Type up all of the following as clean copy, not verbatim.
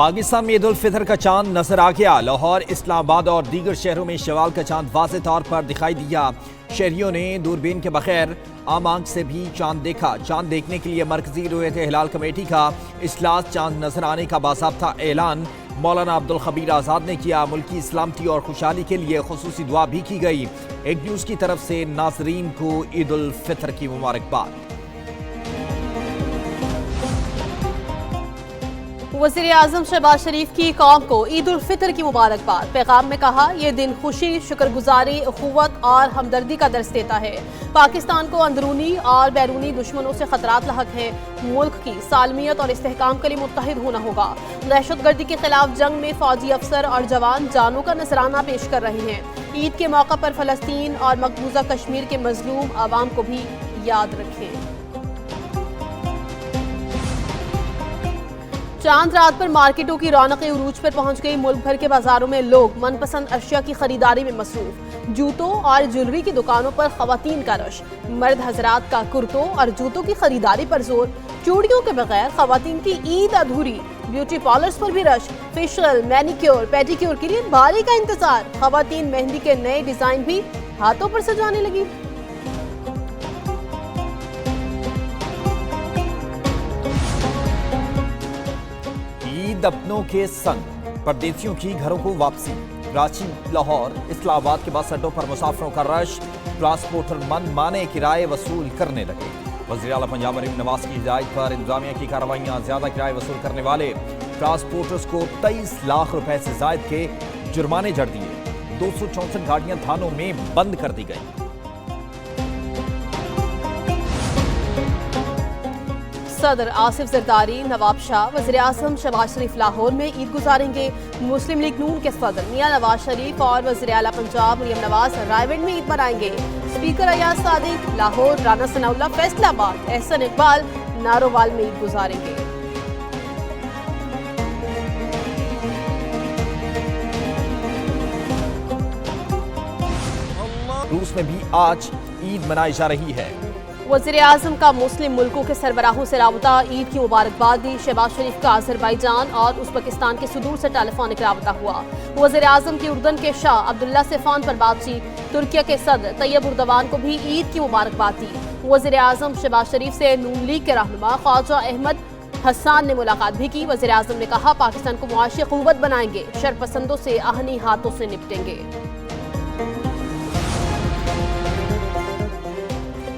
पाकिस्तान में ईद उल फितर का चांद नजर आ गया। लाहौर, इस्लामाबाद और दीगर शहरों में शवाल का चांद वाज़े तौर पर दिखाई दिया। शहरियों ने दूरबीन के बगैर आम आंख से भी चांद देखा। चांद देखने के लिए मरकजी रुयत हिलाल कमेटी का इजलास, चांद नजर आने का बाज़ाब्ता ऐलान मौलाना अब्दुल खबीर आज़ाद ने किया। मुल्की सलामती और खुशहाली के लिए खुसूसी दुआ भी की गई। एक न्यूज़ की तरफ से नाजरीन को ईद उल फितर की मुबारकबाद। वज़ीर आज़म शहबाज शरीफ की कौम को ईद उल फितर की मुबारकबाद। पैगाम में कहा, यह दिन खुशी, शुक्रगुजारी, अखुवत और हमदर्दी का दर्स देता है। पाकिस्तान को अंदरूनी और बैरूनी दुश्मनों से खतरात लाहक हैं। मुल्क की सालमियत और इस्तेहकाम के लिए मुत्तहिद होना होगा। दहशतगर्दी के खिलाफ जंग में फौजी अफसर और जवान जानों का नजराना पेश कर रहे हैं। ईद के मौका पर फलस्तीन और मकबूजा कश्मीर के मजलूम आवाम को भी याद रखें। चांद रात पर मार्केटों की रौनकें उरूज पर पहुंच गई। मुल्क भर के बाजारों में लोग मनपसंद अशिया की खरीदारी में मसरूफ। जूतों और ज्वेलरी की दुकानों पर खवातीन का रश। मर्द हजरात का कुर्तों और जूतों की खरीदारी पर जोर। चूड़ियों के बगैर खवातीन की ईद अधूरी। ब्यूटी पार्लर्स पर भी रश। फेशियल, मैनिक्योर, पेडिक्योर के लिए बारी का इंतजार। खवातीन मेहंदी के नए डिजाइन भी हाथों पर सजाने लगी। ईद अपनों के संग, परदेसियों की घरों को वापसी। कराची, लाहौर, इस्लामाबाद के बस अड्डों पर मुसाफिरों का रश। ट्रांसपोर्टर मन माने किराए वसूल करने लगे। वज़ीर आला पंजाब मरीम नवाज की हिदायत पर इंतजामिया की कार्रवाइयां। ज्यादा किराए वसूल करने वाले ट्रांसपोर्टर्स को 23 लाख रुपए से जायद के जुर्माने जड़ दिए। 264 गाड़ियां थानों में बंद कर दी गई। सदर आसिफ जरदारी, नवाब शाह, वज़ीर आज़म शहबाज शरीफ लाहौर में ईद गुजारेंगे। मुस्लिम लीग नून के सदर मियां नवाज शरीफ और वज़ीर आला पंजाब मरीम नवाज रायगढ़ में ईद मनाएंगे। स्पीकर अयाज सादिक लाहौर, राना सनाउल्लाह फैसलाबाद, एहसन इकबाल नारोवाल में ईद गुजारेंगे। रूस में भी आज ईद मनाई जा रही है। वज़ीर आज़म का मुस्लिम मुल्कों के सरबराहों से राबता। ईद की मुबारकबाद दी। शहबाज शरीफ का अज़रबैजान और उज़्बेकिस्तान के सुदूर से टेलीफोनिक राबता हुआ। वज़ीर आज़म की उर्दन के शाह अब्दुल्ला से फ़ोन पर बातचीत। तुर्किया के सदर तैयब उर्दवान को भी ईद की मुबारकबाद दी। वज़ीर आज़म शहबाज शरीफ से नून लीग के रहनुमा ख्वाजा अहमद हसन ने मुलाकात भी की। वज़ीर आज़म ने कहा, पाकिस्तान को मुआशी क़ुव्वत बनाएंगे, शरपसंदों से आहनी हाथों से निपटेंगे।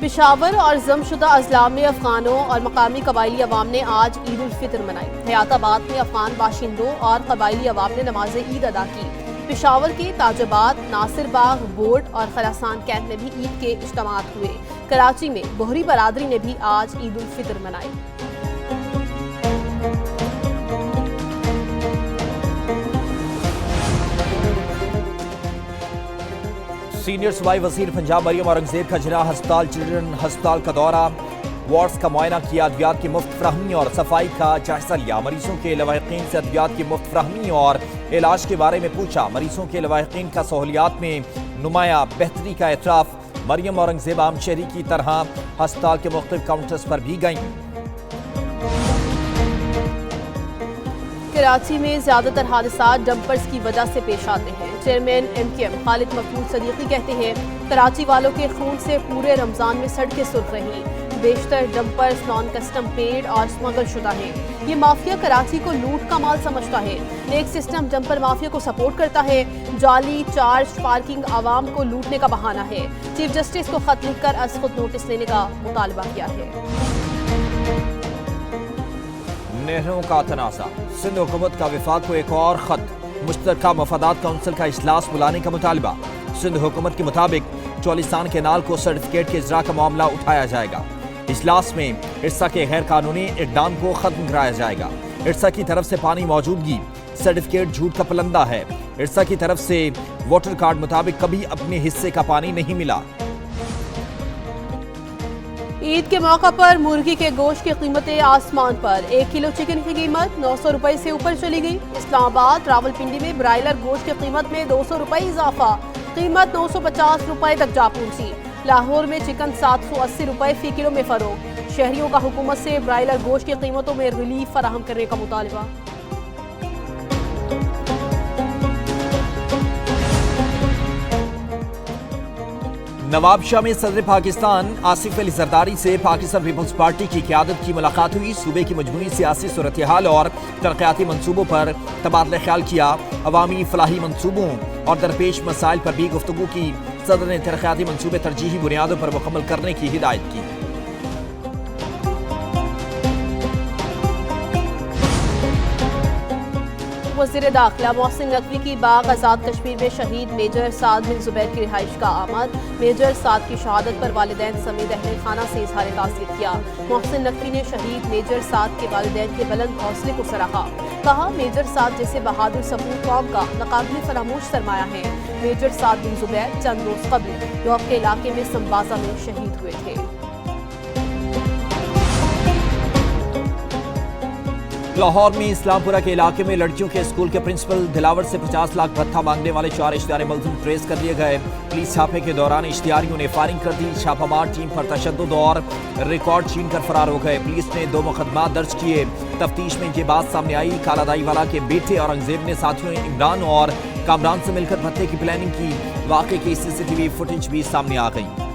पेशावर और जमशुदा अजला में अफगानों और मकामी कबायली अवाम ने आज ईद उल फितर मनाई। हयाताबाद में अफगान बाशिंदों और कबायली अवाम ने नमाज ईद अदा की। पेशावर के ताजबाद, नासिर बाग, बोर्ड और खरासान कैंप में भी ईद के इज्तिमात हुए। कराची में बोहरी बरादरी ने भी आज ईद उल फितर मनाई। सीनियर सूबाई वजीर पंजाब मरियम औरंगजेब का जिला अस्पताल, चिल्ड्रन अस्पताल का दौरा। वार्ड्स का मुआयना किया। अद्वियात की मुफ्त फ्राहमी और सफाई का जायजा लिया। मरीजों के लवाहिकीन से अद्वियात की मुफ्त फ्राहमी और इलाज के बारे में पूछा। मरीजों के लवाहिकीन का सहूलियात में नुमाया बेहतरी का एतराफ। मरियम औरंगजेब आम शहरी की तरह अस्पताल के मुख्तलिफ काउंटर्स पर भी गईं। कराची में ज्यादातर हादसा डंपर्स की वजह से पेश आते हैं। चेयरमैन MKM खालिद मकबूल सदीकी कहते हैं, कराची वालों के खून से पूरे रमजान में सड़कें सुर्ख रहीं। बेशतर डंपर्स नॉन कस्टम पेड और स्मगल शुदा हैं। ये माफिया कराची को लूट का माल समझता है। एक सिस्टम डंपर माफिया को सपोर्ट करता है। जाली चार्ज पार्किंग आवाम को लूटने का बहाना है। चीफ जस्टिस को खत लिखकर अज खुद नोटिस लेने का मुतालबा किया है। नहरों का तनाज़ा। सिंध हुकूमत का विफाक को एक और खत। मुश्तरका मफादात काउंसिल का इजलास बुलाने का मुतालबा। सिंध हुकूमत के मुताबिक चौलिस्तान केनाल को सर्टिफिकेट के इजरा का मामला उठाया जाएगा। इजलास में इरसा के गैर कानूनी इकदाम को खत्म कराया जाएगा। इरसा की तरफ से पानी मौजूदगी सर्टिफिकेट झूठ का पलंदा है। इरसा की तरफ से वोटर कार्ड मुताबिक कभी अपने हिस्से का पानी नहीं मिला। ईद के मौका पर मुर्गी के गोश्त की कीमतें आसमान पर। 1 किलो चिकन की कीमत 900 रुपए से ऊपर चली गई। इस्लामाबाद, रावलपिंडी में ब्रायलर गोश्त की कीमत में 200 रुपए इजाफा। कीमत 950 रुपए तक जा पहुंची। लाहौर में चिकन 780 रुपए फी किलो में फरोख्त। शहरियों का हुकूमत से ब्रायलर गोश्त की कीमतों में रिलीफ फराहम करने का मुतालबा। नवाब शाह में सदर पाकिस्तान आसिफ अली जरदारी से पाकिस्तान पीपल्स पार्टी की क़यादत की मुलाकात हुई। सूबे की मजमूई सियासी सूरत हाल और तरक्याती मनसूबों पर तबादला ख्याल किया। अवामी फलाही मनसूबों और दरपेश मसाइल पर भी गुफ्तगू की। सदर ने तरक्याती मनसूबे तरजीही बुनियादों पर मुकम्मल करने की हिदायत की। वज़ीर दाखिला मोहसिन नकवी की बाग आज़ाद कश्मीर में शहीद मेजर साद बिन जुबैर की रिहाइश का आमद। मेजर साद की शहादत पर वालिदैन समेत अहले खाना से इजहार ताज़ियत किया। मोहसिन नकवी ने शहीद मेजर साद के वालिदैन के बुलंद हौसले को सराहा। कहा, मेजर साद जैसे बहादुर सपूत कौम का नाकाबिल फरामोश सरमाया है। मेजर साद बिन जुबैर चंद रोज कबल यौब के इलाके में संबाजा में शहीद हुए थे। लाहौर में इस्लामपुरा के इलाके में लड़कियों के स्कूल के प्रिंसिपल दिलावर से 50 लाख भत्ता मांगने वाले 4 इश्तिहारी मुलजिम ट्रेस कर लिए गए। पुलिस छापे के दौरान इश्तिहारियों ने फायरिंग कर दी। छापामार टीम पर तशद्दुद और रिकॉर्ड छीन कर फरार हो गए। पुलिस ने 2 मुकदमा दर्ज किए। तफ्तीश में ये बात सामने आई, कालादाई वाला के बेटे औरंगजेब ने साथियों इमरान और कामरान से मिलकर भत्ते की प्लानिंग की। वाक़े की CCTV फुटेज भी सामने आ गई।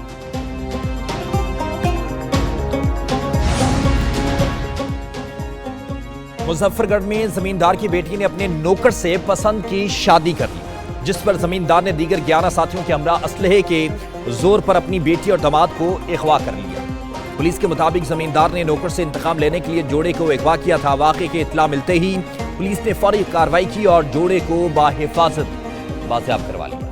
मुजफ्फरगढ़ में जमींदार की बेटी ने अपने नौकर से पसंद की शादी कर ली, जिस पर जमींदार ने दीगर 11 साथियों के हमरा असलहे के जोर पर अपनी बेटी और दामाद को अगवा कर लिया। पुलिस के मुताबिक जमींदार ने नौकर से इंतकाम लेने के लिए जोड़े को अगवा किया था। वाक़े की इत्तला मिलते ही पुलिस ने फौरी कार्रवाई की और जोड़े को बाहिफाजत बाजियाब करवा लिया।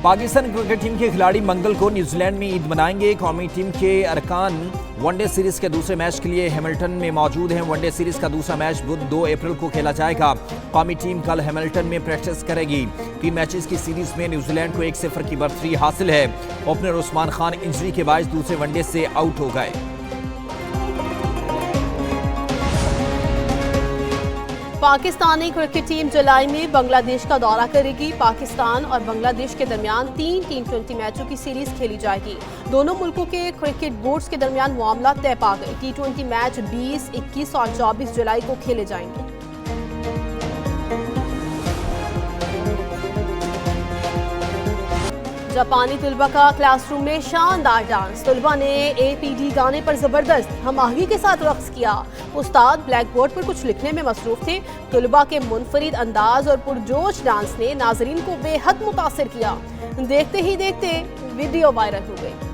पाकिस्तान क्रिकेट टीम के खिलाड़ी मंगल को न्यूजीलैंड में ईद मनाएंगे। कौमी टीम के अरकान वनडे सीरीज के दूसरे मैच के लिए हैमिल्टन में मौजूद हैं। वनडे सीरीज का दूसरा मैच बुध 2 अप्रैल को खेला जाएगा। कौमी टीम कल हैमिल्टन में प्रैक्टिस करेगी। 3 मैचेस की सीरीज में न्यूजीलैंड को 1-0 की बढ़त हासिल है। ओपनर उस्मान खान इंजरी के बायस दूसरे वनडे से आउट हो गए। पाकिस्तानी क्रिकेट टीम जुलाई में बांग्लादेश का दौरा करेगी। पाकिस्तान और बांग्लादेश के दरमियान 3 T20 मैचों की सीरीज खेली जाएगी। दोनों मुल्कों के क्रिकेट बोर्ड्स के दरमियान मामला तय पा गए। T20 मैच 20, 21 और 24 जुलाई को खेले जाएंगे। जापानी तलबा का क्लासरूम में शानदार डांस। तलबा ने APD गाने पर जबरदस्त हम आहंगी के साथ रक्स किया। उस्ताद ब्लैक बोर्ड पर कुछ लिखने में मसरूफ थे। तलबा के मुनफरिद अंदाज और पुरजोश डांस ने नाजरीन को बेहद मुतासिर किया। देखते ही देखते वीडियो वायरल हो गई।